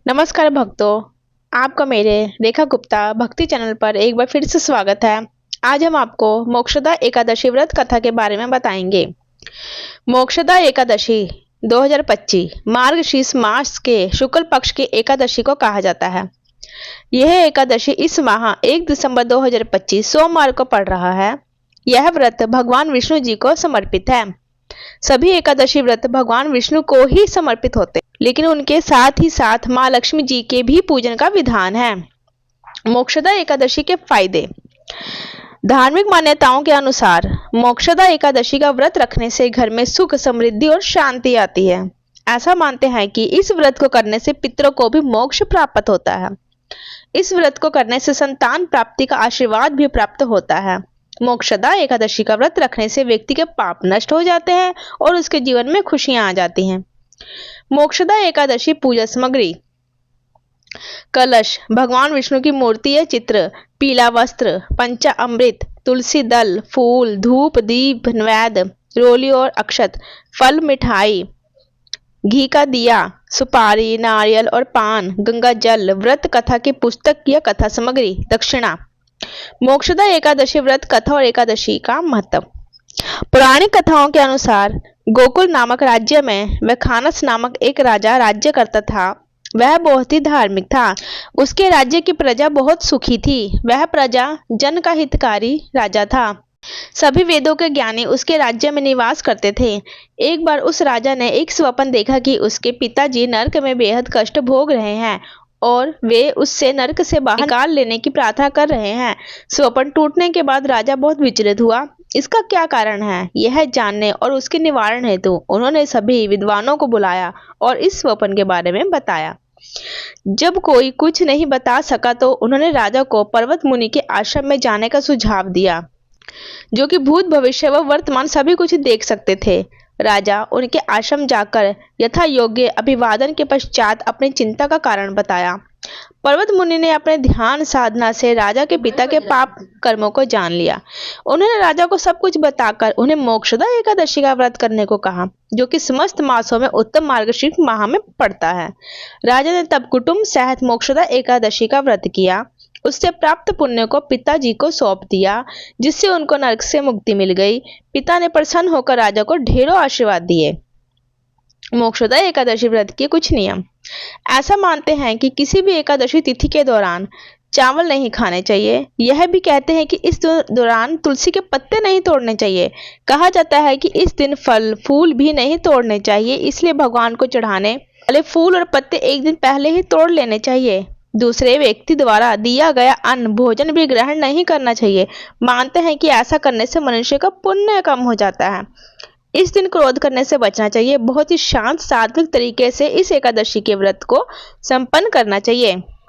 नमस्कार भक्तों, आपका मेरे रेखा गुप्ता भक्ति चैनल पर एक बार फिर से स्वागत है। आज हम आपको मोक्षदा एकादशी व्रत कथा के बारे में बताएंगे। मोक्षदा एकादशी 2025 मार्गशीर्ष मास के शुक्ल पक्ष की एकादशी को कहा जाता है। यह एकादशी इस माह 1 दिसंबर 2025 सोमवार को पड़ रहा है। यह व्रत भगवान विष्णु जी को समर्पित है। सभी एकादशी व्रत भगवान विष्णु को ही समर्पित होते हैं, लेकिन उनके साथ ही साथ माँ लक्ष्मी जी के भी पूजन का विधान है। मोक्षदा एकादशी के फायदे। धार्मिक मान्यताओं के अनुसार मोक्षदा एकादशी का व्रत रखने से घर में सुख, समृद्धि और शांति आती है। ऐसा मानते हैं कि इस व्रत को करने से पितरों को भी मोक्ष प्राप्त होता है। इस व्रत को करने से संतान प्राप्ति का आशीर्वाद भी प्राप्त होता है। मोक्षदा एकादशी का व्रत रखने से व्यक्ति के पाप नष्ट हो जाते हैं और उसके जीवन में खुशियां आ जाती हैं। मोक्षदा एकादशी पूजा सामग्री। कलश, भगवान विष्णु की मूर्ति या चित्र, पीला वस्त्र, पंचामृत, तुलसी दल, फूल, धूप, दीप, नैवेद्य, रोली और अक्षत, फल, मिठाई, घी का दिया, सुपारी, नारियल और पान, गंगा जल, व्रत कथा की पुस्तक या कथा सामग्री, दक्षिणा। मोक्षदा एकादशी व्रत कथा और एकादशी का महत्व। पौराणिक कथाओं के अनुसार गोकुल नामक राज्य में वैखानस नामक एक राजा राज्य करता था। वह बहुत ही धार्मिक था। उसके राज्य की प्रजा बहुत सुखी थी। वह प्रजा जन का हितकारी राजा था। सभी वेदों के ज्ञानी उसके राज्य में निवास करते थे। एक बार उस राजा ने एक स्वप्न देखा कि उसके पिताजी नरक में बेहद कष्ट भोग रहे हैं और वे उससे नरक से बाहर निकाल लेने की प्रार्थना कर रहे हैं। स्वप्न टूटने के बाद राजा बहुत विचलित हुआ। इसका क्या कारण है, यह जानने और उसके निवारण हेतु उन्होंने सभी विद्वानों को बुलाया और इस स्वप्न के बारे में बताया। जब कोई कुछ नहीं बता सका तो उन्होंने राजा को पर्वत मुनि के आश्रम में जाने का सुझाव दिया, जो कि भूत, भविष्य व वर्तमान सभी कुछ देख सकते थे। राजा उनके आश्रम जाकर यथा योग्य अभिवादन के पश्चात अपनी चिंता का कारण बताया। पर्वत मुनि ने अपने ध्यान साधना से राजा के पिता के पाप कर्मों को जान लिया। उन्होंने राजा को सब कुछ बताकर उन्हें मोक्षदा एकादशी का व्रत करने को कहा, जो कि समस्त मासों में उत्तम मार्गशीर्ष माह में पड़ता है। राजा ने तब कुटुंब सहित मोक्षदा एकादशी का व्रत किया। उससे प्राप्त पुण्य को पिताजी को सौंप दिया, जिससे उनको नरक से मुक्ति मिल गई। पिता ने प्रसन्न होकर राजा को ढेरों आशीर्वाद दिए। मोक्षदा एकादशी व्रत के कुछ नियम। ऐसा मानते हैं कि किसी भी एकादशी तिथि के दौरान चावल नहीं खाने चाहिए। यह भी कहते हैं कि इस दौरान तुलसी के पत्ते नहीं तोड़ने चाहिए। कहा जाता है कि इस दिन फल फूल भी नहीं तोड़ने चाहिए, इसलिए भगवान को चढ़ाने वाले फूल और पत्ते एक दिन पहले ही तोड़ लेने चाहिए। दूसरे व्यक्ति द्वारा दिया गया अन्न भोजन भी ग्रहण नहीं करना चाहिए। मानते हैं कि ऐसा करने से मनुष्य का पुण्य कम हो जाता है। इस दिन क्रोध करने से बचना चाहिए। बहुत ही शांत सात्विक तरीके से इस एकादशी के व्रत को संपन्न करना चाहिए।